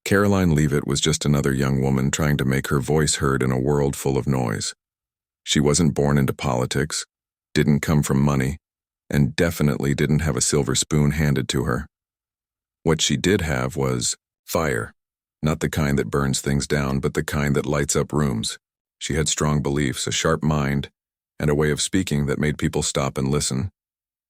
Karoline Leavitt was just another young woman trying to make her voice heard in a world full of noise. She wasn't born into politics, didn't come from money, and definitely didn't have a silver spoon handed to her. What she did have was fire, not the kind that burns things down, but the kind that lights up rooms. She had strong beliefs, a sharp mind, and a way of speaking that made people stop and listen.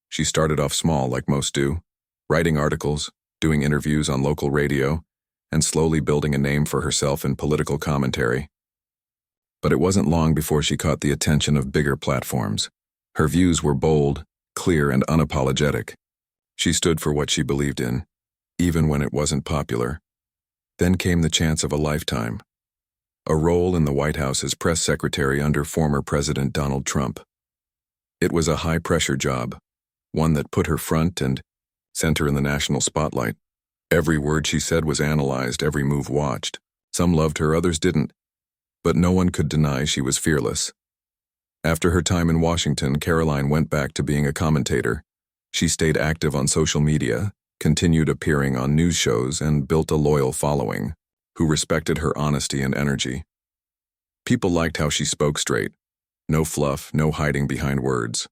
She started off small, like most do, writing articles, doing interviews on local radio, and slowly building a name for herself in political commentary. But it wasn't long before she caught the attention of bigger platforms. Her views were bold, clear, and unapologetic. She stood for what she believed in, even when it wasn't popular. Then came the chance of a lifetime. A role in the White House as press secretary under former President Donald Trump. It was a high-pressure job, one that put her front and center in the national spotlight. Every word she said was analyzed, every move watched. Some loved her, others didn't. But no one could deny she was fearless. After her time in Washington, Karoline went back to being a commentator. She stayed active on social media, continued appearing on news shows, and built a loyal following, who respected her honesty and energy. People liked how she spoke straight. No fluff, no hiding behind words.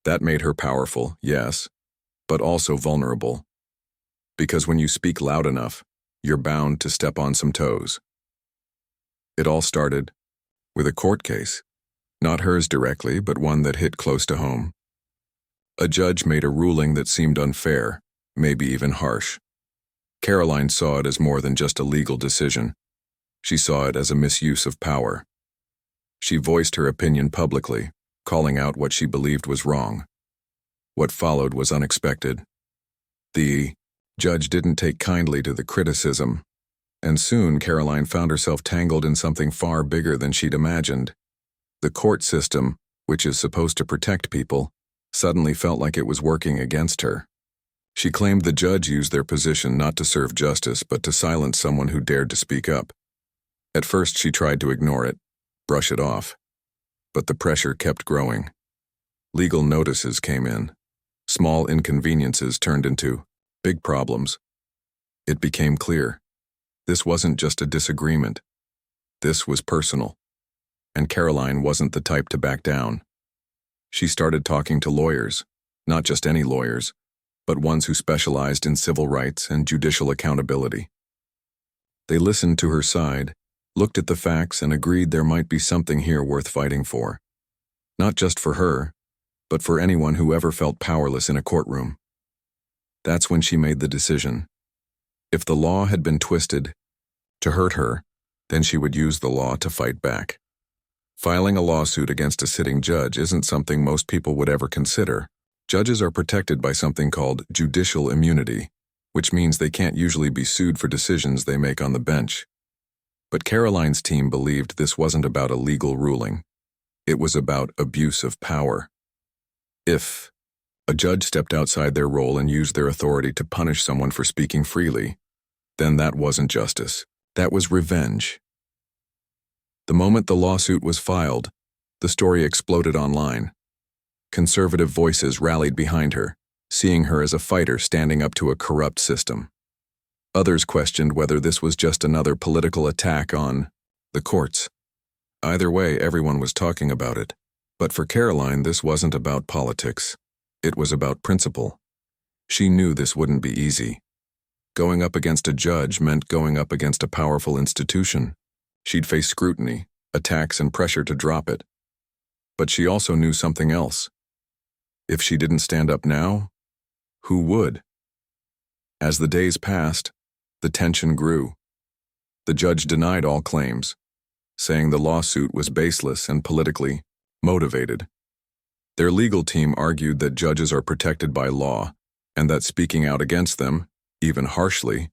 That made her powerful, yes, but also vulnerable. Because when you speak loud enough, you're bound to step on some toes. It all started with a court case, not hers directly, but one that hit close to home. A judge made a ruling that seemed unfair, maybe even harsh. Karoline saw it as more than just a legal decision. She saw it as a misuse of power. She voiced her opinion publicly, calling out what she believed was wrong. What followed was unexpected. The judge didn't take kindly to the criticism, and soon Karoline found herself tangled in something far bigger than she'd imagined. The court system, which is supposed to protect people, suddenly felt like it was working against her. She claimed the judge used their position not to serve justice, but to silence someone who dared to speak up. At first she tried to ignore it, brush it off, but the pressure kept growing. Legal notices came in. Small inconveniences turned into big problems. It became clear. This wasn't just a disagreement. This was personal. And Karoline wasn't the type to back down. She started talking to lawyers, not just any lawyers, but ones who specialized in civil rights and judicial accountability. They listened to her side, looked at the facts, and agreed there might be something here worth fighting for. Not just for her, but for anyone who ever felt powerless in a courtroom. That's when she made the decision. If the law had been twisted to hurt her, then she would use the law to fight back. Filing a lawsuit against a sitting judge isn't something most people would ever consider. Judges are protected by something called judicial immunity, which means they can't usually be sued for decisions they make on the bench. But Karoline's team believed this wasn't about a legal ruling. It was about abuse of power. If a judge stepped outside their role and used their authority to punish someone for speaking freely, then that wasn't justice. That was revenge. The moment the lawsuit was filed, the story exploded online. Conservative voices rallied behind her, seeing her as a fighter standing up to a corrupt system. Others questioned whether this was just another political attack on the courts. Either way, everyone was talking about it. But for Karoline, this wasn't about politics. It was about principle. She knew this wouldn't be easy. Going up against a judge meant going up against a powerful institution. She'd face scrutiny, attacks, and pressure to drop it. But she also knew something else. If she didn't stand up now, who would? As the days passed, the tension grew. The judge denied all claims, saying the lawsuit was baseless and politically motivated. Their legal team argued that judges are protected by law, and that speaking out against them, even harshly,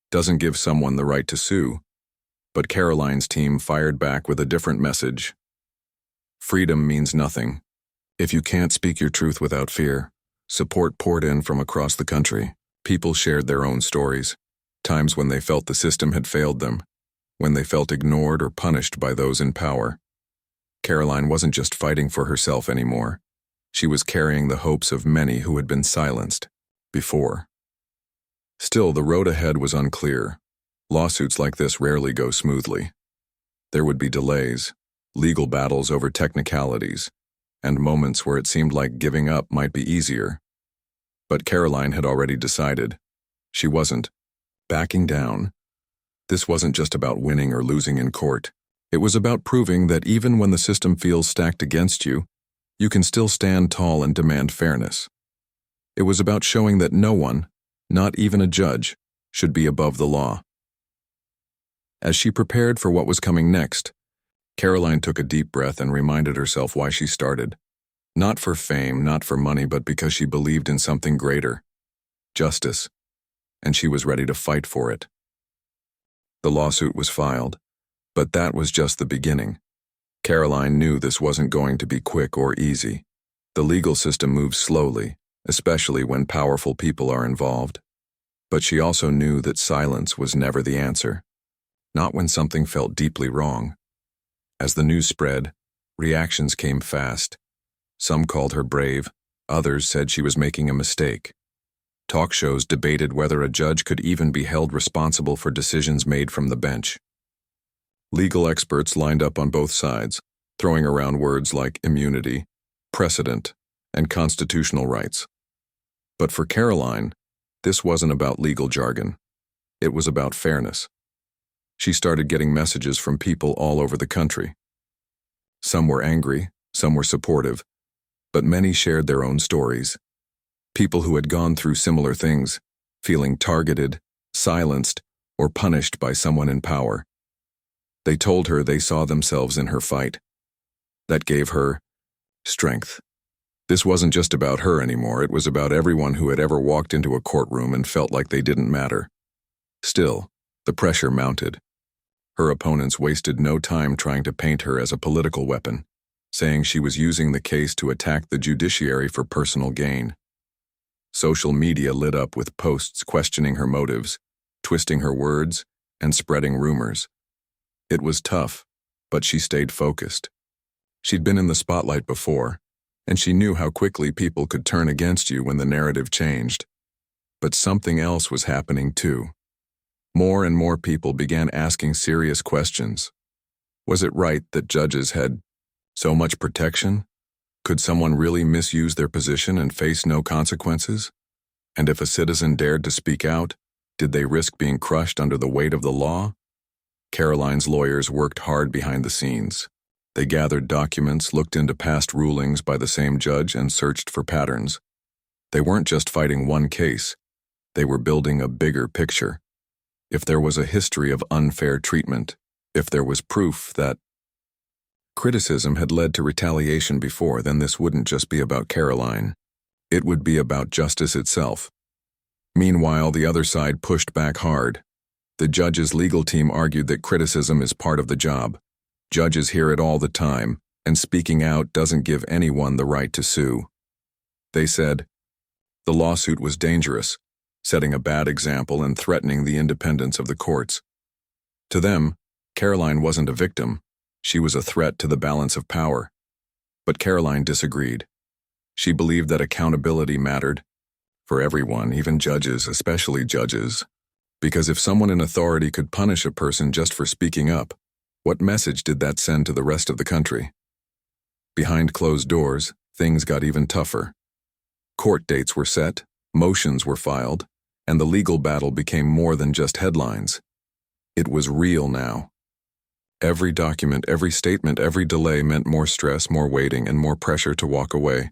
doesn't give someone the right to sue. But Karoline's team fired back with a different message. Freedom means nothing if you can't speak your truth without fear. Support poured in from across the country. People shared their own stories, times when they felt the system had failed them, when they felt ignored or punished by those in power. Karoline wasn't just fighting for herself anymore. She was carrying the hopes of many who had been silenced before. Still, the road ahead was unclear. Lawsuits like this rarely go smoothly. There would be delays, legal battles over technicalities, and moments where it seemed like giving up might be easier. But Karoline had already decided. She wasn't backing down. This wasn't just about winning or losing in court. It was about proving that even when the system feels stacked against you, you can still stand tall and demand fairness. It was about showing that no one, not even a judge, should be above the law. As she prepared for what was coming next, Karoline took a deep breath and reminded herself why she started. Not for fame, not for money, but because she believed in something greater, justice, and she was ready to fight for it. The lawsuit was filed, but that was just the beginning. Karoline knew this wasn't going to be quick or easy. The legal system moves slowly, especially when powerful people are involved. But she also knew that silence was never the answer, not when something felt deeply wrong. As the news spread, reactions came fast. Some called her brave, others said she was making a mistake. Talk shows debated whether a judge could even be held responsible for decisions made from the bench. Legal experts lined up on both sides, throwing around words like immunity, precedent, and constitutional rights. But for Karoline, this wasn't about legal jargon. It was about fairness. She started getting messages from people all over the country. Some were angry, some were supportive, but many shared their own stories. People who had gone through similar things, feeling targeted, silenced, or punished by someone in power. They told her they saw themselves in her fight. That gave her strength. This wasn't just about her anymore, it was about everyone who had ever walked into a courtroom and felt like they didn't matter. Still, the pressure mounted. Her opponents wasted no time trying to paint her as a political weapon, saying she was using the case to attack the judiciary for personal gain. Social media lit up with posts questioning her motives, twisting her words, and spreading rumors. It was tough, but she stayed focused. She'd been in the spotlight before, and she knew how quickly people could turn against you when the narrative changed. But something else was happening too. More and more people began asking serious questions. Was it right that judges had so much protection? Could someone really misuse their position and face no consequences? And if a citizen dared to speak out, did they risk being crushed under the weight of the law? Karoline's lawyers worked hard behind the scenes. They gathered documents, looked into past rulings by the same judge, and searched for patterns. They weren't just fighting one case. They were building a bigger picture. If there was a history of unfair treatment, if there was proof that criticism had led to retaliation before, then this wouldn't just be about Karoline. It would be about justice itself. Meanwhile, the other side pushed back hard. The judge's legal team argued that criticism is part of the job. Judges hear it all the time, and speaking out doesn't give anyone the right to sue. They said the lawsuit was dangerous, setting a bad example and threatening the independence of the courts. To them, Karoline wasn't a victim. She was a threat to the balance of power. But Karoline disagreed. She believed that accountability mattered for everyone, even judges, especially judges. Because if someone in authority could punish a person just for speaking up, what message did that send to the rest of the country? Behind closed doors, things got even tougher. Court dates were set, motions were filed, and the legal battle became more than just headlines. It was real now. Every document, every statement, every delay meant more stress, more waiting, and more pressure to walk away.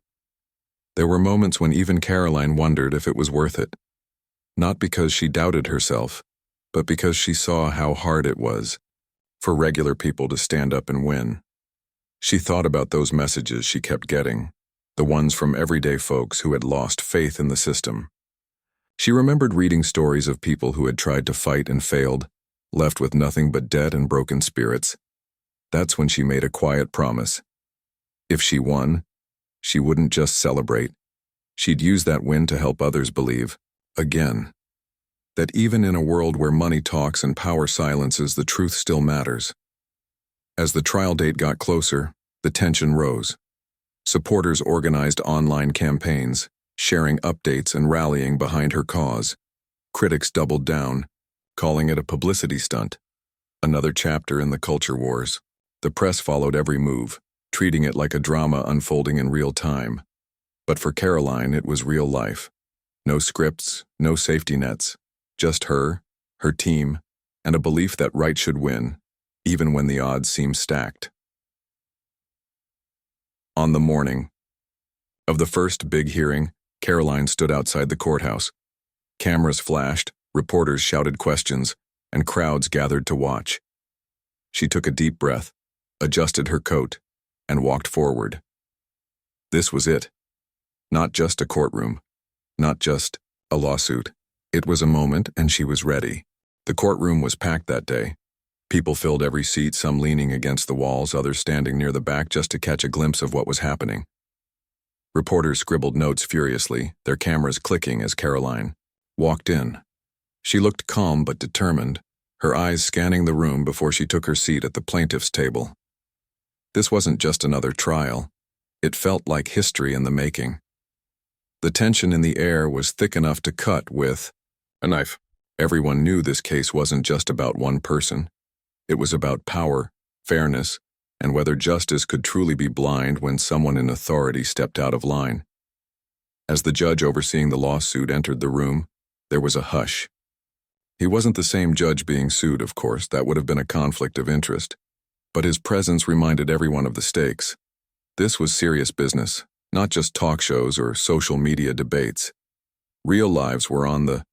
There were moments when even Karoline wondered if it was worth it. Not because she doubted herself, but because she saw how hard it was for regular people to stand up and win. She thought about those messages she kept getting, the ones from everyday folks who had lost faith in the system. She remembered reading stories of people who had tried to fight and failed, left with nothing but debt and broken spirits. That's when she made a quiet promise. If she won, she wouldn't just celebrate. She'd use that win to help others believe, again, that even in a world where money talks and power silences, the truth still matters. As the trial date got closer, the tension rose. Supporters organized online campaigns, sharing updates and rallying behind her cause. Critics doubled down, calling it a publicity stunt. Another chapter in the culture wars. The press followed every move, treating it like a drama unfolding in real time. But for Karoline, it was real life. No scripts, no safety nets, just her team, and a belief that right should win, even when the odds seem stacked. On the morning of the first big hearing, Karoline stood outside the courthouse. Cameras flashed, reporters shouted questions, and crowds gathered to watch. She took a deep breath, adjusted her coat, and walked forward. This was it. Not just a courtroom, not just a lawsuit. It was a moment, and she was ready. The courtroom was packed that day. People filled every seat, some leaning against the walls, others standing near the back just to catch a glimpse of what was happening. Reporters scribbled notes furiously, their cameras clicking as Karoline walked in. She looked calm but determined, her eyes scanning the room before she took her seat at the plaintiff's table. This wasn't just another trial. It felt like history in the making. The tension in the air was thick enough to cut with a knife. Everyone knew this case wasn't just about one person. It was about power, fairness, and whether justice could truly be blind when someone in authority stepped out of line. As the judge overseeing the lawsuit entered the room, there was a hush. He wasn't the same judge being sued, of course, that would have been a conflict of interest. But his presence reminded everyone of the stakes. This was serious business, not just talk shows or social media debates. Real lives were on the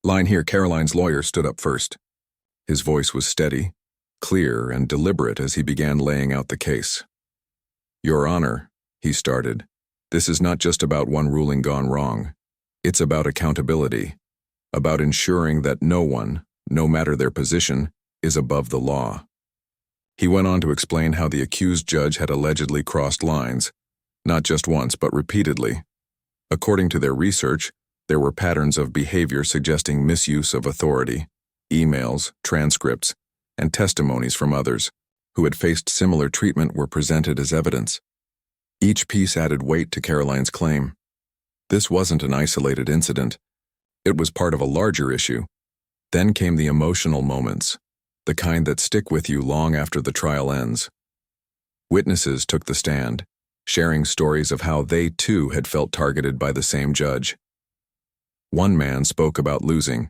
line here. Karoline's lawyer stood up first. His voice was steady, clear, and deliberate as he began laying out the case. "Your Honor," he started, "this is not just about one ruling gone wrong. It's about accountability, about ensuring that no one, no matter their position, is above the law." He went on to explain how the accused judge had allegedly crossed lines, not just once but repeatedly. According to their research, there were patterns of behavior suggesting misuse of authority, emails, transcripts, and testimonies from others who had faced similar treatment were presented as evidence. Each piece added weight to Karoline's claim. This wasn't an isolated incident. It was part of a larger issue. Then came the emotional moments, the kind that stick with you long after the trial ends. Witnesses took the stand, sharing stories of how they too had felt targeted by the same judge. One man spoke about losing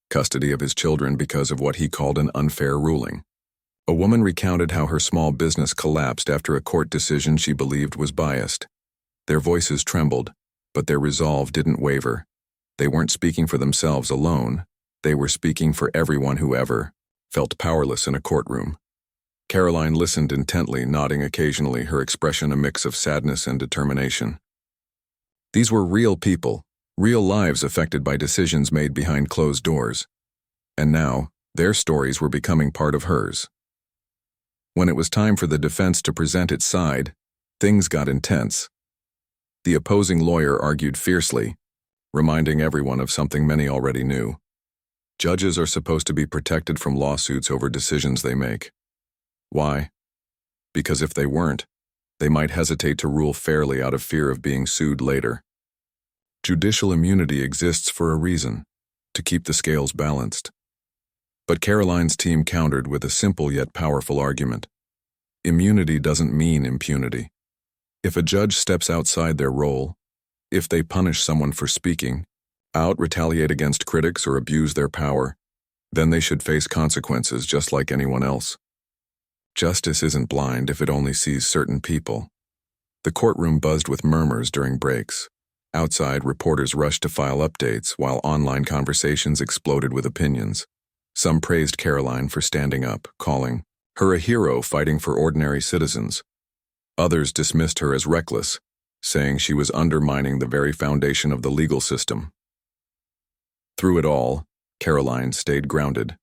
custody of his children because of what he called an unfair ruling. A woman recounted how her small business collapsed after a court decision she believed was biased. Their voices trembled, but their resolve didn't waver. They weren't speaking for themselves alone. They were speaking for everyone who ever felt powerless in a courtroom. Karoline listened intently, nodding occasionally, her expression a mix of sadness and determination. These were real people, real lives affected by decisions made behind closed doors. And now, their stories were becoming part of hers. When it was time for the defense to present its side, things got intense. The opposing lawyer argued fiercely, reminding everyone of something many already knew. Judges are supposed to be protected from lawsuits over decisions they make. Why? Because if they weren't, they might hesitate to rule fairly out of fear of being sued later. Judicial immunity exists for a reason, to keep the scales balanced. But Karoline's team countered with a simple yet powerful argument. Immunity doesn't mean impunity. If a judge steps outside their role, if they punish someone for speaking out, retaliate against critics, or abuse their power, then they should face consequences just like anyone else. Justice isn't blind if it only sees certain people. The courtroom buzzed with murmurs during breaks. Outside, reporters rushed to file updates, while online conversations exploded with opinions. Some praised Karoline for standing up, calling her a hero fighting for ordinary citizens. Others dismissed her as reckless, saying she was undermining the very foundation of the legal system. Through it all, Karoline stayed grounded.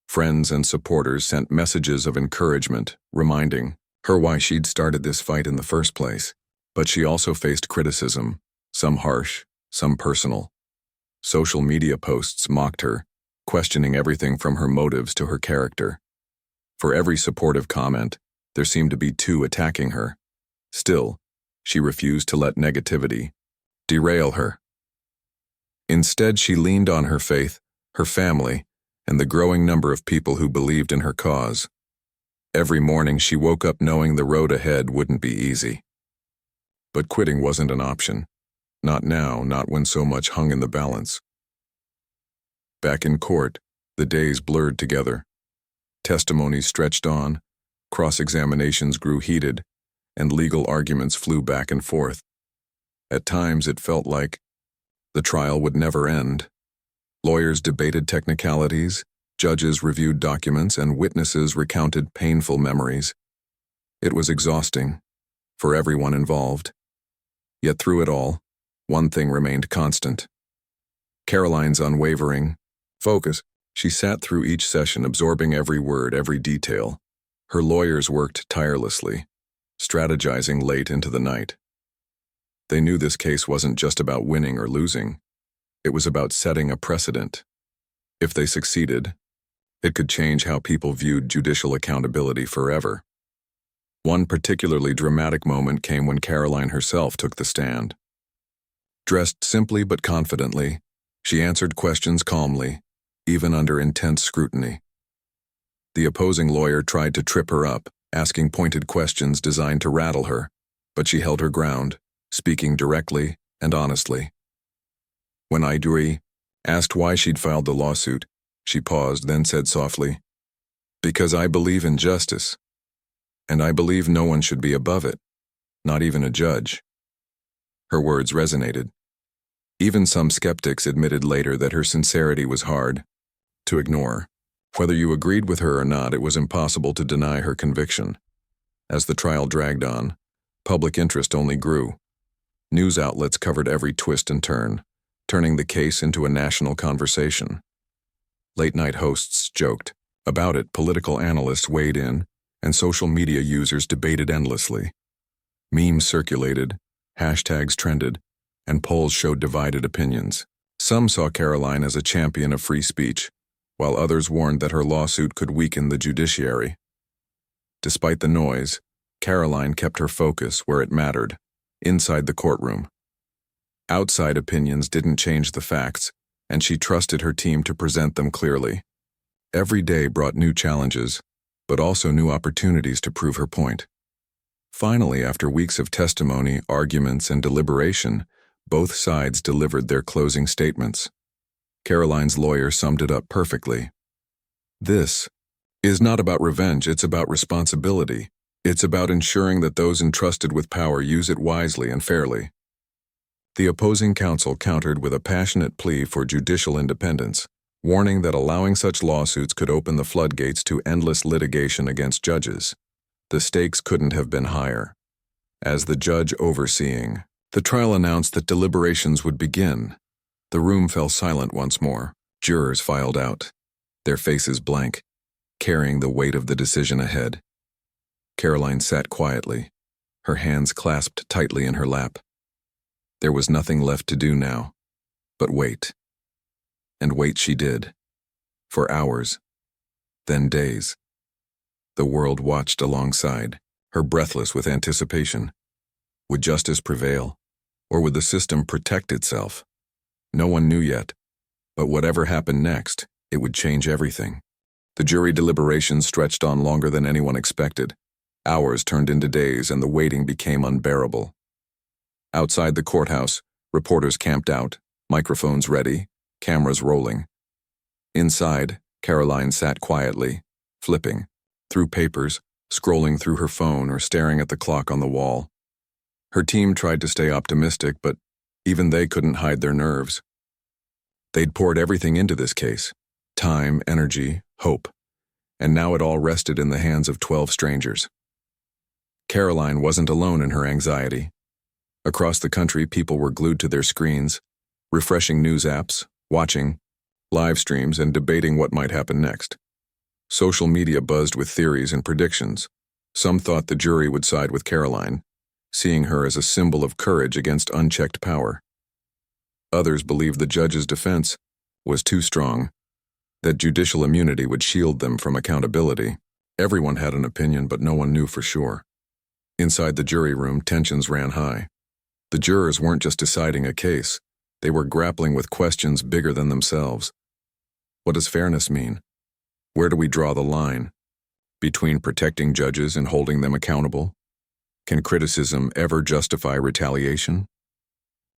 Friends and supporters sent messages of encouragement, reminding her why she'd started this fight in the first place. But she also faced criticism, some harsh, some personal. Social media posts mocked her, questioning everything from her motives to her character. For every supportive comment, there seemed to be two attacking her. Still, she refused to let negativity derail her. Instead, she leaned on her faith, her family, and the growing number of people who believed in her cause. Every morning she woke up knowing the road ahead wouldn't be easy. But quitting wasn't an option. Not now, not when so much hung in the balance. Back in court, the days blurred together. Testimonies stretched on, cross-examinations grew heated, and legal arguments flew back and forth. At times it felt like the trial would never end. Lawyers debated technicalities, judges reviewed documents, and witnesses recounted painful memories. It was exhausting, for everyone involved. Yet through it all, one thing remained constant. Karoline's unwavering focus. She sat through each session, absorbing every word, every detail. Her lawyers worked tirelessly, strategizing late into the night. They knew this case wasn't just about winning or losing. It was about setting a precedent. If they succeeded, it could change how people viewed judicial accountability forever. One particularly dramatic moment came when Karoline herself took the stand. Dressed simply but confidently, she answered questions calmly, even under intense scrutiny. The opposing lawyer tried to trip her up, asking pointed questions designed to rattle her, but she held her ground, speaking directly and honestly. When Iduri asked why she'd filed the lawsuit, she paused, then said softly, "Because I believe in justice, and I believe no one should be above it, not even a judge." Her words resonated. Even some skeptics admitted later that her sincerity was hard to ignore. Whether you agreed with her or not, it was impossible to deny her conviction. As the trial dragged on, public interest only grew. News outlets covered every twist and turn, turning the case into a national conversation. Late-night hosts joked about it, political analysts weighed in, and social media users debated endlessly. Memes circulated, hashtags trended, and polls showed divided opinions. Some saw Karoline as a champion of free speech, while others warned that her lawsuit could weaken the judiciary. Despite the noise, Karoline kept her focus where it mattered, inside the courtroom. Outside opinions didn't change the facts, and she trusted her team to present them clearly. Every day brought new challenges, but also new opportunities to prove her point. Finally, after weeks of testimony, arguments, and deliberation, both sides delivered their closing statements. Karoline's lawyer summed it up perfectly. "This is not about revenge, it's about responsibility. It's about ensuring that those entrusted with power use it wisely and fairly." The opposing counsel countered with a passionate plea for judicial independence, warning that allowing such lawsuits could open the floodgates to endless litigation against judges. The stakes couldn't have been higher. As the judge overseeing the trial announced that deliberations would begin, the room fell silent once more. Jurors filed out, their faces blank, carrying the weight of the decision ahead. Karoline sat quietly, her hands clasped tightly in her lap. There was nothing left to do now, but wait. And wait she did. For hours, then days. The world watched alongside, her breathless with anticipation. Would justice prevail, or would the system protect itself? No one knew yet, but whatever happened next, it would change everything. The jury deliberations stretched on longer than anyone expected. Hours turned into days, and the waiting became unbearable. Outside the courthouse, reporters camped out, microphones ready, cameras rolling. Inside, Karoline sat quietly, flipping through papers, scrolling through her phone, or staring at the clock on the wall. Her team tried to stay optimistic, but even they couldn't hide their nerves. They'd poured everything into this case: time, energy, hope, and now it all rested in the hands of 12 strangers. Karoline wasn't alone in her anxiety. Across the country, people were glued to their screens, refreshing news apps, watching live streams, and debating what might happen next. Social media buzzed with theories and predictions. Some thought the jury would side with Karoline, seeing her as a symbol of courage against unchecked power. Others believed the judge's defense was too strong, that judicial immunity would shield them from accountability. Everyone had an opinion, but no one knew for sure. Inside the jury room, tensions ran high. The jurors weren't just deciding a case, they were grappling with questions bigger than themselves. What does fairness mean? Where do we draw the line? Between protecting judges and holding them accountable? Can criticism ever justify retaliation?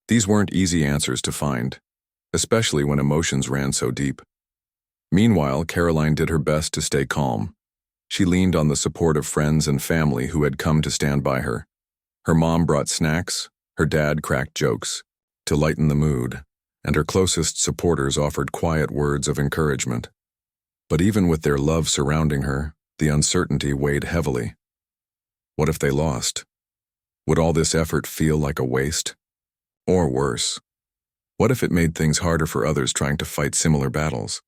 These weren't easy answers to find, especially when emotions ran so deep. Meanwhile, Karoline did her best to stay calm. She leaned on the support of friends and family who had come to stand by her. Her mom brought snacks, her dad cracked jokes to lighten the mood, and her closest supporters offered quiet words of encouragement. But even with their love surrounding her, the uncertainty weighed heavily. What if they lost? Would all this effort feel like a waste? Or worse, what if it made things harder for others trying to fight similar battles?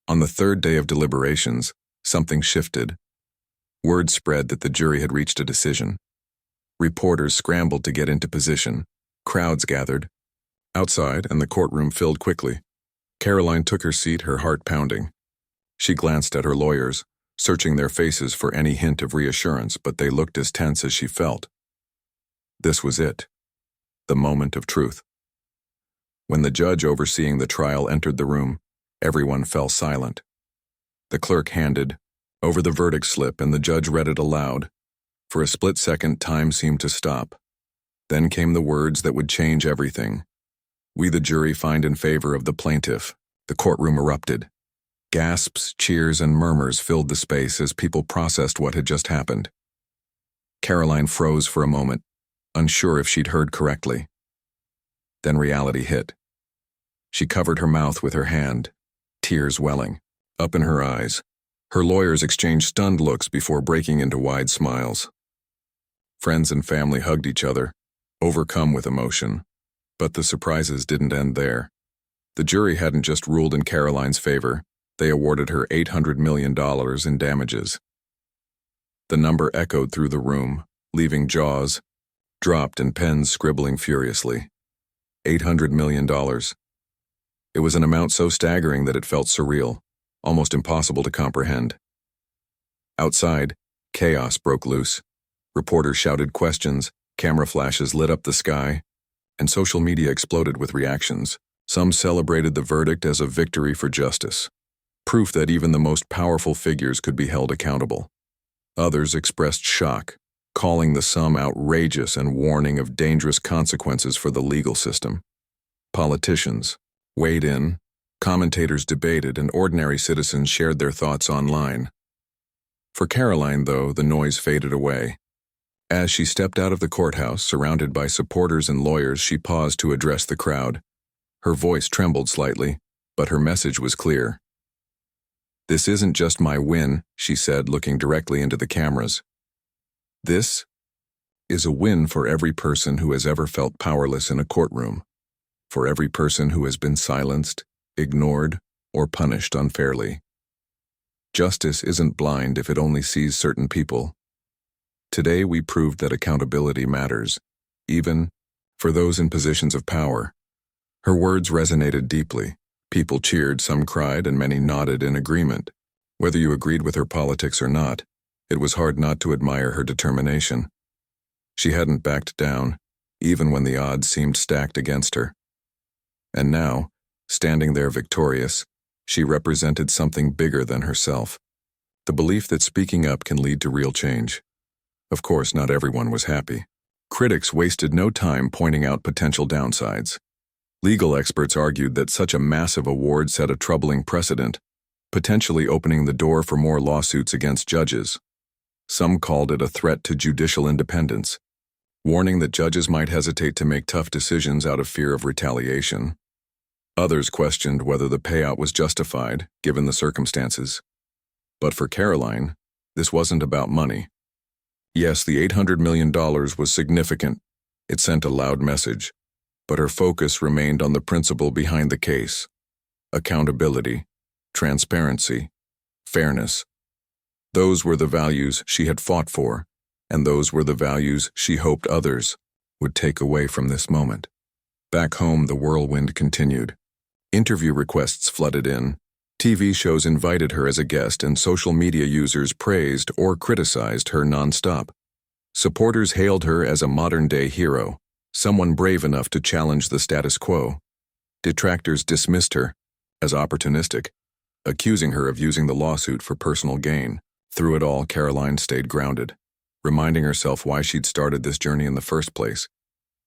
On the third day of deliberations, something shifted. Word spread that the jury had reached a decision. Reporters scrambled to get into position. Crowds gathered. Outside, and the courtroom filled quickly. Karoline took her seat, her heart pounding. She glanced at her lawyers, searching their faces for any hint of reassurance, but they looked as tense as she felt. This was it. The moment of truth. When the judge overseeing the trial entered the room, everyone fell silent. The clerk handed over the verdict slip and the judge read it aloud. For a split second, time seemed to stop. Then came the words that would change everything. "We, the jury, find in favor of the plaintiff." The courtroom erupted. Gasps, cheers, and murmurs filled the space as people processed what had just happened. Karoline froze for a moment, unsure if she'd heard correctly. Then reality hit. She covered her mouth with her hand, tears welling up in her eyes. Her lawyers exchanged stunned looks before breaking into wide smiles. Friends and family hugged each other, overcome with emotion. But the surprises didn't end there. The jury hadn't just ruled in Karoline's favor, they awarded her $800 million in damages. The number echoed through the room, leaving jaws dropped and pens scribbling furiously. $800 million. It was an amount so staggering that it felt surreal, almost impossible to comprehend. Outside, chaos broke loose. Reporters shouted questions, camera flashes lit up the sky, and social media exploded with reactions. Some celebrated the verdict as a victory for justice, proof that even the most powerful figures could be held accountable. Others expressed shock, calling the sum outrageous and warning of dangerous consequences for the legal system. Politicians weighed in, commentators debated, and ordinary citizens shared their thoughts online. For Karoline, though, the noise faded away. As she stepped out of the courthouse, surrounded by supporters and lawyers, she paused to address the crowd. Her voice trembled slightly, but her message was clear. "This isn't just my win," she said, looking directly into the cameras. "This is a win for every person who has ever felt powerless in a courtroom, for every person who has been silenced, ignored, or punished unfairly. Justice isn't blind if it only sees certain people. Today we proved that accountability matters, even for those in positions of power." Her words resonated deeply. People cheered, some cried, and many nodded in agreement. Whether you agreed with her politics or not, it was hard not to admire her determination. She hadn't backed down, even when the odds seemed stacked against her. And now, standing there victorious, she represented something bigger than herself. The belief that speaking up can lead to real change. Of course, not everyone was happy. Critics wasted no time pointing out potential downsides. Legal experts argued that such a massive award set a troubling precedent, potentially opening the door for more lawsuits against judges. Some called it a threat to judicial independence, warning that judges might hesitate to make tough decisions out of fear of retaliation. Others questioned whether the payout was justified, given the circumstances. But for Karoline, this wasn't about money. Yes, the $800 million was significant. It sent a loud message. But her focus remained on the principle behind the case: accountability, transparency, fairness. Those were the values she had fought for, and those were the values she hoped others would take away from this moment. Back home, the whirlwind continued. Interview requests flooded in. TV shows invited her as a guest, and social media users praised or criticized her nonstop. Supporters hailed her as a modern-day hero, someone brave enough to challenge the status quo. Detractors dismissed her, as opportunistic, accusing her of using the lawsuit for personal gain. Through it all, Karoline stayed grounded, reminding herself why she'd started this journey in the first place.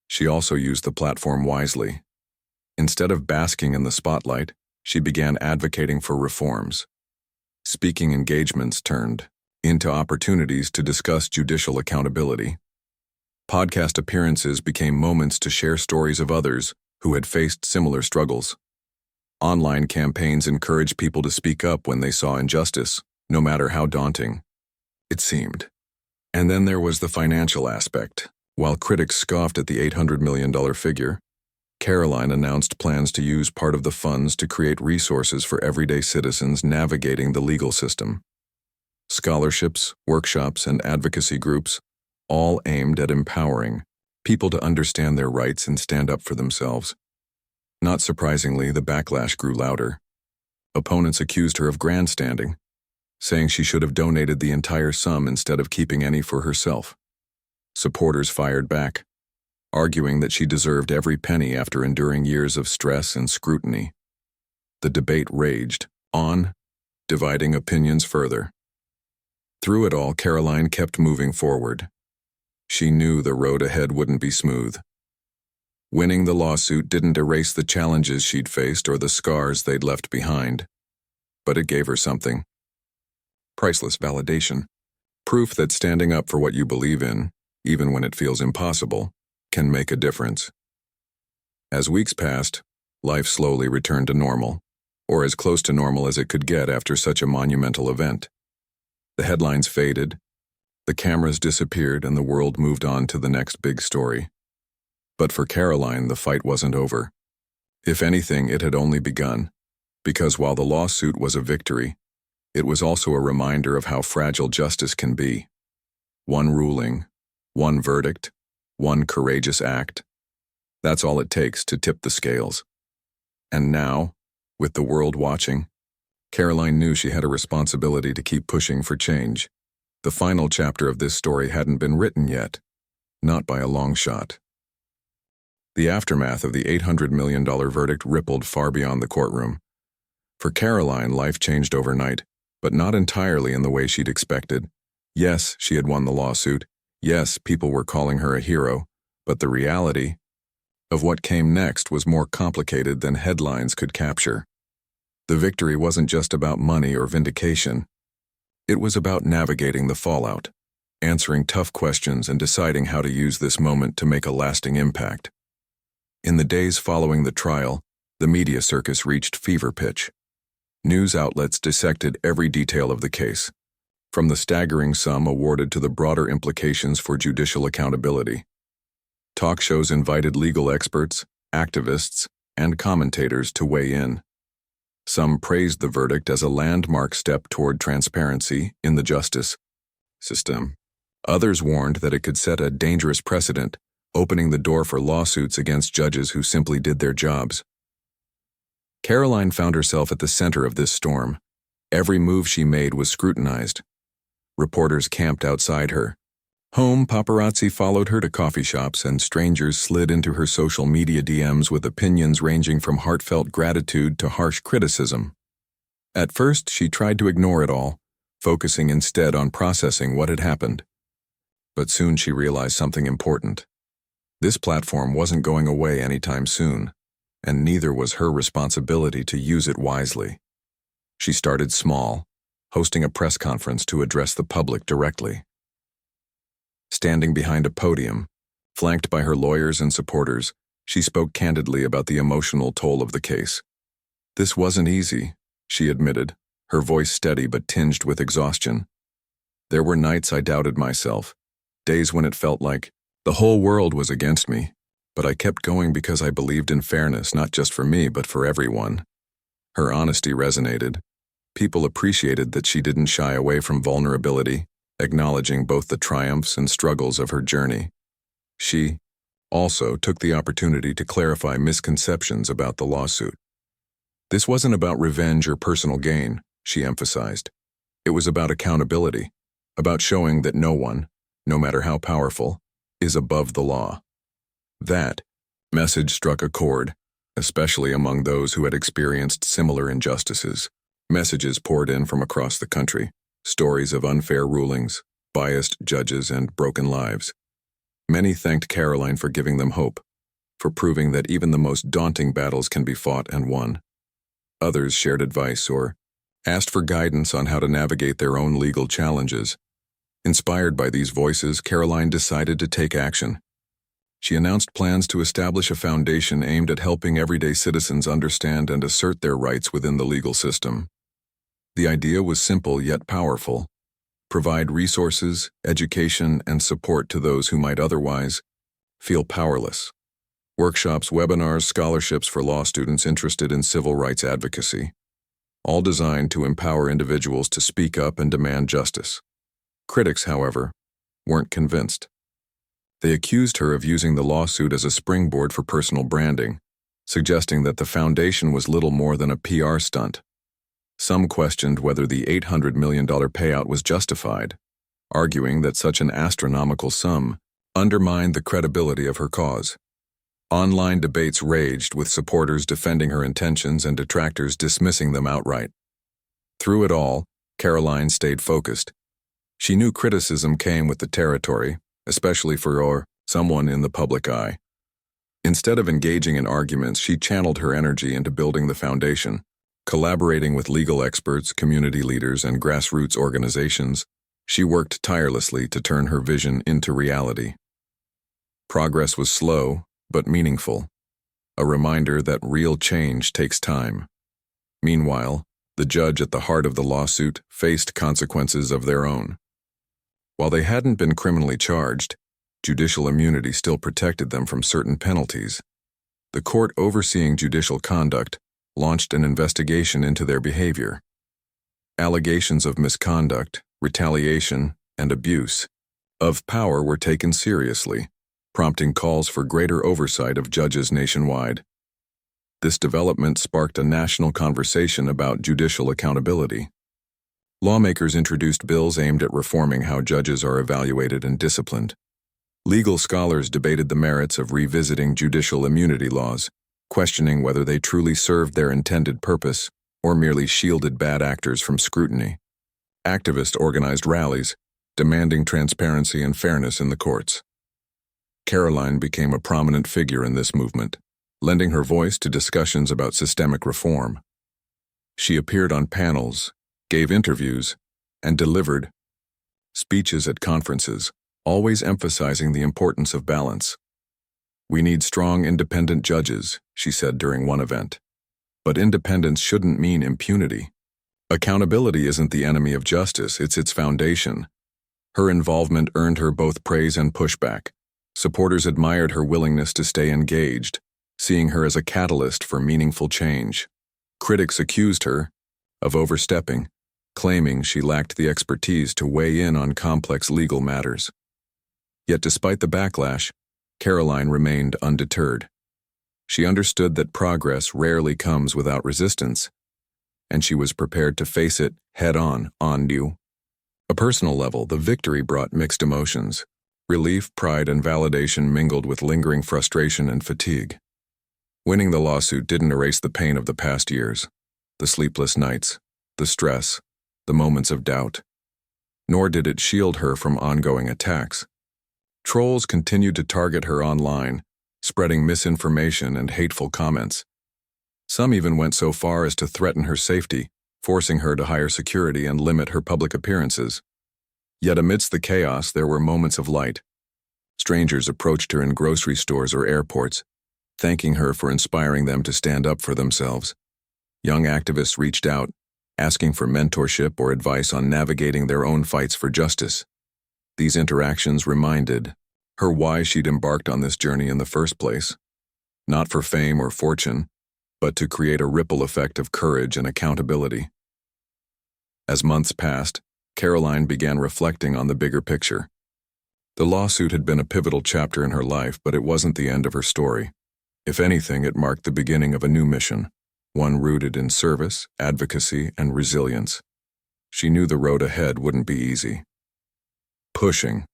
She also used the platform wisely. Instead of basking in the spotlight, she began advocating for reforms. Speaking engagements turned into opportunities to discuss judicial accountability. Podcast appearances became moments to share stories of others who had faced similar struggles. Online campaigns encouraged people to speak up when they saw injustice, no matter how daunting it seemed. And then there was the financial aspect. While critics scoffed at the $800 million figure, Karoline announced plans to use part of the funds to create resources for everyday citizens navigating the legal system. Scholarships, workshops, and advocacy groups, all aimed at empowering people to understand their rights and stand up for themselves. Not surprisingly, the backlash grew louder. Opponents accused her of grandstanding, saying she should have donated the entire sum instead of keeping any for herself. Supporters fired back, arguing that she deserved every penny after enduring years of stress and scrutiny. The debate raged on, dividing opinions further. Through it all, Karoline kept moving forward. She knew the road ahead wouldn't be smooth. Winning the lawsuit didn't erase the challenges she'd faced or the scars they'd left behind, but it gave her something. Priceless validation. Proof that standing up for what you believe in, even when it feels impossible, can make a difference. As weeks passed, life slowly returned to normal, or as close to normal as it could get after such a monumental event. The headlines faded, the cameras disappeared, and the world moved on to the next big story. But for Karoline, the fight wasn't over. If anything, it had only begun, because while the lawsuit was a victory, it was also a reminder of how fragile justice can be. One ruling, one verdict, one courageous act. That's all it takes to tip the scales. And now, with the world watching, Karoline knew she had a responsibility to keep pushing for change. The final chapter of this story hadn't been written yet, not by a long shot. The aftermath of the $800 million verdict rippled far beyond the courtroom. For Karoline, life changed overnight, but not entirely in the way she'd expected. Yes, she had won the lawsuit. Yes, people were calling her a hero, but the reality of what came next was more complicated than headlines could capture. The victory wasn't just about money or vindication. It was about navigating the fallout, answering tough questions, and deciding how to use this moment to make a lasting impact. In the days following the trial, the media circus reached fever pitch. News outlets dissected every detail of the case, from the staggering sum awarded to the broader implications for judicial accountability. Talk shows invited legal experts, activists, and commentators to weigh in. Some praised the verdict as a landmark step toward transparency in the justice system. Others warned that it could set a dangerous precedent, opening the door for lawsuits against judges who simply did their jobs. Karoline found herself at the center of this storm. Every move she made was scrutinized. Reporters camped outside her. Home paparazzi followed her to coffee shops, and strangers slid into her social media DMs with opinions ranging from heartfelt gratitude to harsh criticism. At first, she tried to ignore it all, focusing instead on processing what had happened. But soon she realized something important. This platform wasn't going away anytime soon, and neither was her responsibility to use it wisely. She started small, hosting a press conference to address the public directly. Standing behind a podium, flanked by her lawyers and supporters, she spoke candidly about the emotional toll of the case. This wasn't easy, she admitted, her voice steady but tinged with exhaustion. There were nights I doubted myself, days when it felt like the whole world was against me, but I kept going because I believed in fairness, not just for me, but for everyone. Her honesty resonated. People appreciated that she didn't shy away from vulnerability, acknowledging both the triumphs and struggles of her journey. She also took the opportunity to clarify misconceptions about the lawsuit. This wasn't about revenge or personal gain, she emphasized. It was about accountability, about showing that no one, no matter how powerful, is above the law. That message struck a chord, especially among those who had experienced similar injustices. Messages poured in from across the country, stories of unfair rulings, biased judges, and broken lives. Many thanked Karoline for giving them hope, for proving that even the most daunting battles can be fought and won. Others shared advice or asked for guidance on how to navigate their own legal challenges. Inspired by these voices, Karoline decided to take action. She announced plans to establish a foundation aimed at helping everyday citizens understand and assert their rights within the legal system. The idea was simple yet powerful: provide resources, education, and support to those who might otherwise feel powerless. Workshops, webinars, scholarships for law students interested in civil rights advocacy, all designed to empower individuals to speak up and demand justice. Critics, however, weren't convinced. They accused her of using the lawsuit as a springboard for personal branding, suggesting that the foundation was little more than a PR stunt. Some questioned whether the $800 million payout was justified, arguing that such an astronomical sum undermined the credibility of her cause. Online debates raged, with supporters defending her intentions and detractors dismissing them outright. Through it all, Karoline stayed focused. She knew criticism came with the territory, especially for someone in the public eye. Instead of engaging in arguments, she channeled her energy into building the foundation. Collaborating with legal experts, community leaders, and grassroots organizations, she worked tirelessly to turn her vision into reality. Progress was slow, but meaningful, a reminder that real change takes time. Meanwhile, the judge at the heart of the lawsuit faced consequences of their own. While they hadn't been criminally charged, judicial immunity still protected them from certain penalties. The court overseeing judicial conduct launched an investigation into their behavior. Allegations of misconduct, retaliation, and abuse of power were taken seriously, prompting calls for greater oversight of judges nationwide. This development sparked a national conversation about judicial accountability. Lawmakers introduced bills aimed at reforming how judges are evaluated and disciplined. Legal scholars debated the merits of revisiting judicial immunity laws, questioning whether they truly served their intended purpose or merely shielded bad actors from scrutiny. Activists organized rallies, demanding transparency and fairness in the courts. Karoline became a prominent figure in this movement, lending her voice to discussions about systemic reform. She appeared on panels, gave interviews, and delivered speeches at conferences, always emphasizing the importance of balance. "We need strong, independent judges," she said during one event. But independence shouldn't mean impunity. Accountability isn't the enemy of justice, it's its foundation. Her involvement earned her both praise and pushback. Supporters admired her willingness to stay engaged, seeing her as a catalyst for meaningful change. Critics accused her of overstepping, claiming she lacked the expertise to weigh in on complex legal matters. Yet despite the backlash, Karoline remained undeterred. She understood that progress rarely comes without resistance, and she was prepared to face it head-on. On a personal level, the victory brought mixed emotions. Relief, pride, and validation mingled with lingering frustration and fatigue. Winning the lawsuit didn't erase the pain of the past years, the sleepless nights, the stress, the moments of doubt. Nor did it shield her from ongoing attacks. Trolls continued to target her online, spreading misinformation and hateful comments. Some even went so far as to threaten her safety, forcing her to hire security and limit her public appearances. Yet amidst the chaos, there were moments of light. Strangers approached her in grocery stores or airports, thanking her for inspiring them to stand up for themselves. Young activists reached out, asking for mentorship or advice on navigating their own fights for justice. These interactions reminded her why she'd embarked on this journey in the first place. Not for fame or fortune, but to create a ripple effect of courage and accountability. As months passed, Karoline began reflecting on the bigger picture. The lawsuit had been a pivotal chapter in her life, but it wasn't the end of her story. If anything, it marked the beginning of a new mission, one rooted in service, advocacy, and resilience. She knew the road ahead wouldn't be easy. Pushing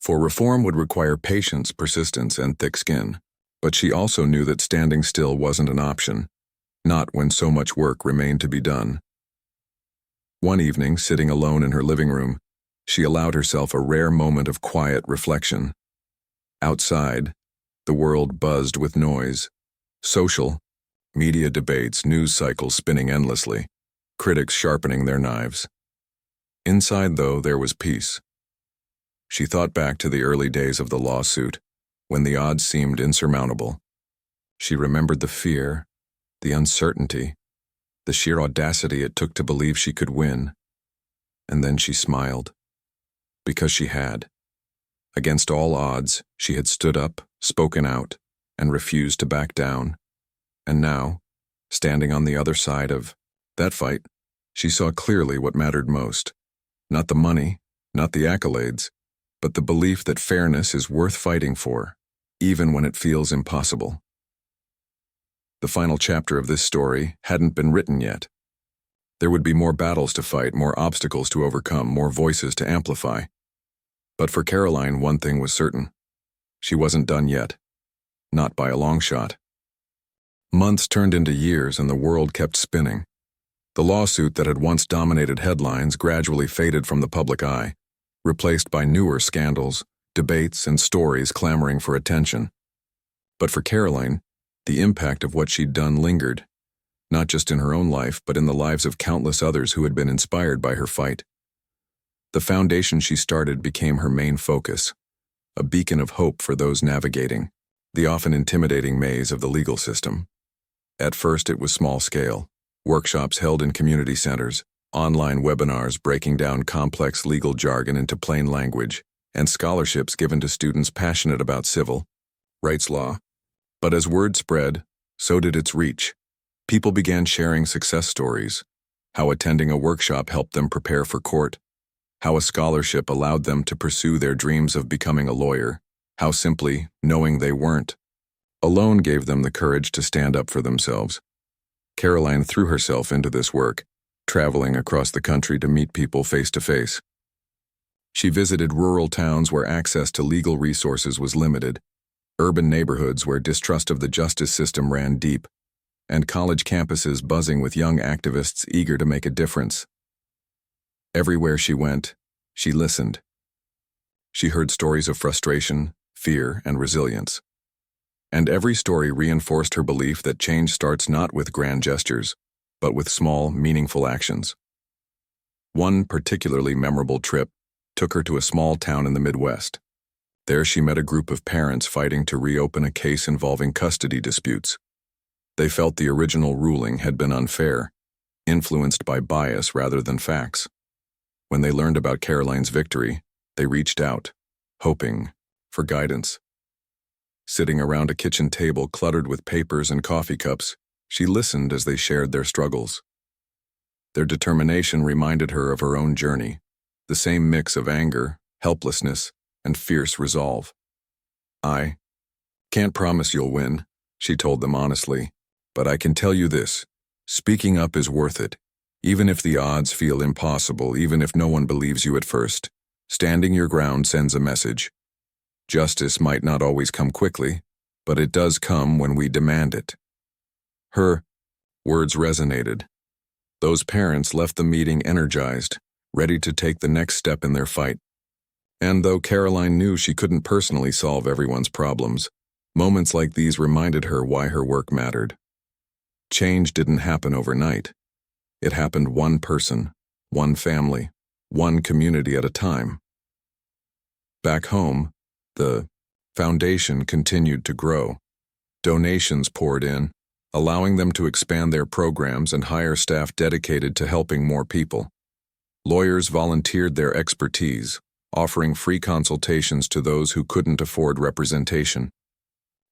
for reform would require patience, persistence, and thick skin. But she also knew that standing still wasn't an option, not when so much work remained to be done. One evening, sitting alone in her living room, she allowed herself a rare moment of quiet reflection. Outside, the world buzzed with noise. Social, media debates, news cycles spinning endlessly, critics sharpening their knives. Inside, though, there was peace. She thought back to the early days of the lawsuit, when the odds seemed insurmountable. She remembered the fear, the uncertainty, the sheer audacity it took to believe she could win. And then she smiled. Because she had. Against all odds, she had stood up, spoken out, and refused to back down. And now, standing on the other side of that fight, she saw clearly what mattered most. Not the money, not the accolades, but the belief that fairness is worth fighting for, even when it feels impossible. The final chapter of this story hadn't been written yet. There would be more battles to fight, more obstacles to overcome, more voices to amplify. But for Karoline, one thing was certain. She wasn't done yet. Not by a long shot. Months turned into years and the world kept spinning. The lawsuit that had once dominated headlines gradually faded from the public eye, replaced by newer scandals, debates, and stories clamoring for attention. But for Karoline, the impact of what she'd done lingered, not just in her own life, but in the lives of countless others who had been inspired by her fight. The foundation she started became her main focus, a beacon of hope for those navigating the often intimidating maze of the legal system. At first, it was small scale, workshops held in community centers, online webinars breaking down complex legal jargon into plain language, and scholarships given to students passionate about civil rights law. But as word spread, so did its reach. People began sharing success stories, how attending a workshop helped them prepare for court, how a scholarship allowed them to pursue their dreams of becoming a lawyer, how simply knowing they weren't alone gave them the courage to stand up for themselves. Karoline threw herself into this work, traveling across the country to meet people face to face. She visited rural towns where access to legal resources was limited, urban neighborhoods where distrust of the justice system ran deep, and college campuses buzzing with young activists eager to make a difference. Everywhere she went, she listened. She heard stories of frustration, fear, and resilience. And every story reinforced her belief that change starts not with grand gestures, but with small, meaningful actions. One particularly memorable trip took her to a small town in the Midwest. There she met a group of parents fighting to reopen a case involving custody disputes. They felt the original ruling had been unfair, influenced by bias rather than facts. When they learned about Karoline's victory, they reached out, hoping for guidance. Sitting around a kitchen table cluttered with papers and coffee cups, she listened as they shared their struggles. Their determination reminded her of her own journey, the same mix of anger, helplessness, and fierce resolve. "I can't promise you'll win," she told them honestly, "but I can tell you this, speaking up is worth it. Even if the odds feel impossible, even if no one believes you at first, standing your ground sends a message. Justice might not always come quickly, but it does come when we demand it." Her words resonated. Those parents left the meeting energized, ready to take the next step in their fight. And though Karoline knew she couldn't personally solve everyone's problems, moments like these reminded her why her work mattered. Change didn't happen overnight. It happened one person, one family, one community at a time. Back home, the foundation continued to grow. Donations poured in, allowing them to expand their programs and hire staff dedicated to helping more people. Lawyers volunteered their expertise, offering free consultations to those who couldn't afford representation.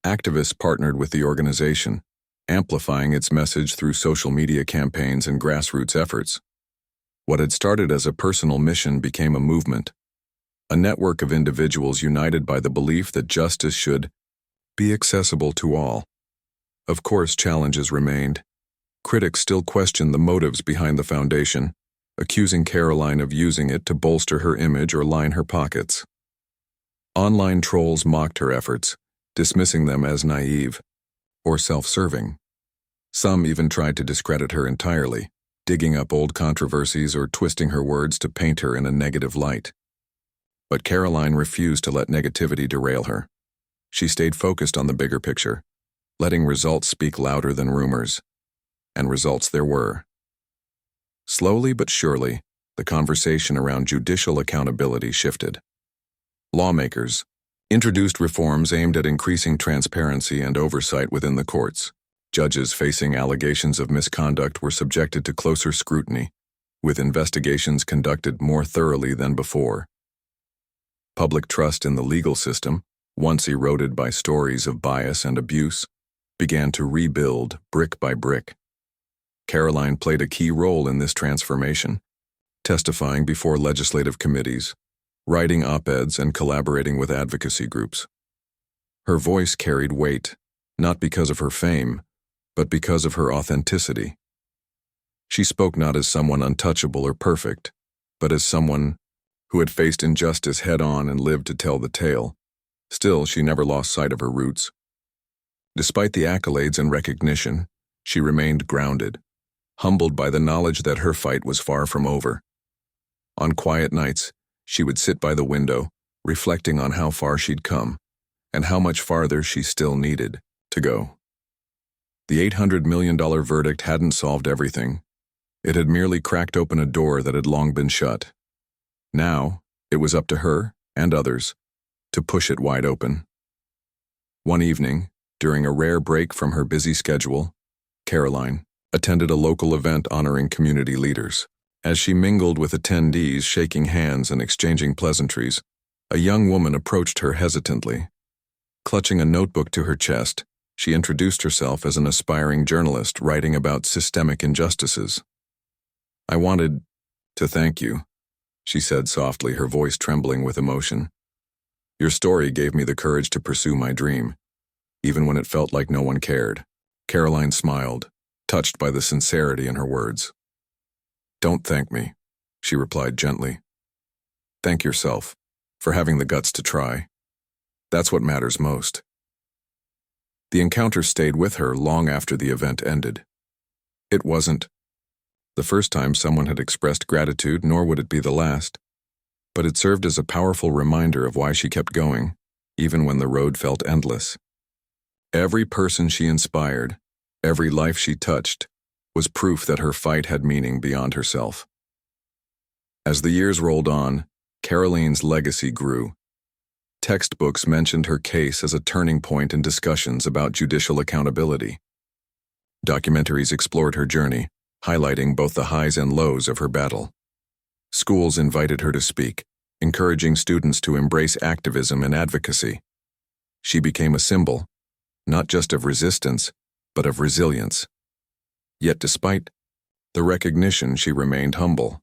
Activists partnered with the organization, amplifying its message through social media campaigns and grassroots efforts. What had started as a personal mission became a movement, a network of individuals united by the belief that justice should be accessible to all. Of course, challenges remained. Critics still questioned the motives behind the foundation, accusing Karoline of using it to bolster her image or line her pockets. Online trolls mocked her efforts, dismissing them as naive or self-serving. Some even tried to discredit her entirely, digging up old controversies or twisting her words to paint her in a negative light. But Karoline refused to let negativity derail her. She stayed focused on the bigger picture, letting results speak louder than rumors. And results there were. Slowly but surely, the conversation around judicial accountability shifted. Lawmakers introduced reforms aimed at increasing transparency and oversight within the courts. Judges facing allegations of misconduct were subjected to closer scrutiny, with investigations conducted more thoroughly than before. Public trust in the legal system, once eroded by stories of bias and abuse, began to rebuild brick by brick. Karoline played a key role in this transformation, testifying before legislative committees, writing op-eds, and collaborating with advocacy groups. Her voice carried weight, not because of her fame, but because of her authenticity. She spoke not as someone untouchable or perfect, but as someone who had faced injustice head-on and lived to tell the tale. Still, she never lost sight of her roots. Despite the accolades and recognition, she remained grounded, humbled by the knowledge that her fight was far from over. On quiet nights, she would sit by the window, reflecting on how far she'd come, and how much farther she still needed to go. The $800 million verdict hadn't solved everything. It had merely cracked open a door that had long been shut. Now, it was up to her, and others, to push it wide open. One evening, during a rare break from her busy schedule, Karoline attended a local event honoring community leaders. As she mingled with attendees, shaking hands and exchanging pleasantries, a young woman approached her hesitantly. Clutching a notebook to her chest, she introduced herself as an aspiring journalist writing about systemic injustices. "I wanted to thank you," she said softly, her voice trembling with emotion. "Your story gave me the courage to pursue my dream, even when it felt like no one cared." Karoline smiled, touched by the sincerity in her words. "Don't thank me," she replied gently. "Thank yourself for having the guts to try. That's what matters most." The encounter stayed with her long after the event ended. It wasn't the first time someone had expressed gratitude, nor would it be the last, but it served as a powerful reminder of why she kept going, even when the road felt endless. Every person she inspired, every life she touched, was proof that her fight had meaning beyond herself. As the years rolled on, Karoline's legacy grew. Textbooks mentioned her case as a turning point in discussions about judicial accountability. Documentaries explored her journey, highlighting both the highs and lows of her battle. Schools invited her to speak, encouraging students to embrace activism and advocacy. She became a symbol, not just of resistance, but of resilience. Yet despite the recognition, she remained humble.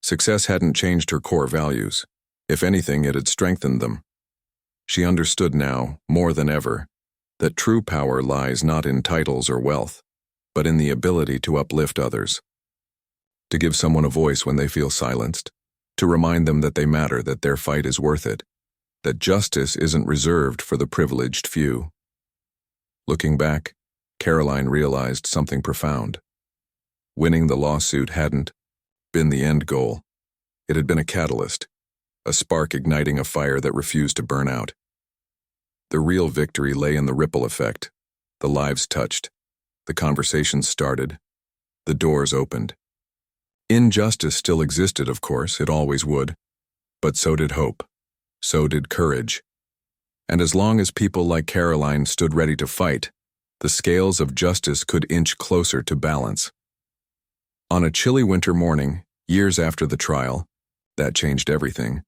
Success hadn't changed her core values. If anything, it had strengthened them. She understood now, more than ever, that true power lies not in titles or wealth, but in the ability to uplift others. To give someone a voice when they feel silenced, to remind them that they matter, that their fight is worth it, that justice isn't reserved for the privileged few. Looking back, Karoline realized something profound. Winning the lawsuit hadn't been the end goal. It had been a catalyst, a spark igniting a fire that refused to burn out. The real victory lay in the ripple effect. The lives touched, the conversations started, the doors opened. Injustice still existed, of course, it always would, but so did hope, so did courage. And as long as people like Karoline stood ready to fight, the scales of justice could inch closer to balance. On a chilly winter morning, years after the trial, that changed everything.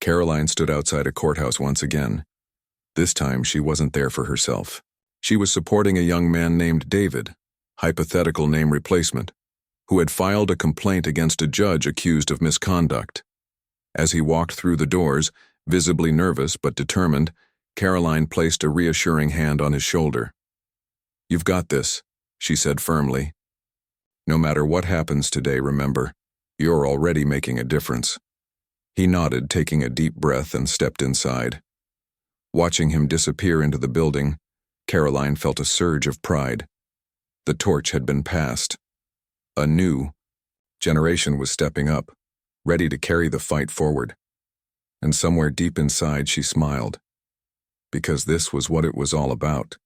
Karoline stood outside a courthouse once again. This time, she wasn't there for herself. She was supporting a young man named David, hypothetical name replacement, who had filed a complaint against a judge accused of misconduct. As he walked through the doors, visibly nervous but determined, Karoline placed a reassuring hand on his shoulder. "You've got this," she said firmly. "No matter what happens today, remember, you're already making a difference." He nodded, taking a deep breath, and stepped inside. Watching him disappear into the building, Karoline felt a surge of pride. The torch had been passed. A new generation was stepping up, ready to carry the fight forward. And somewhere deep inside she smiled, because this was what it was all about.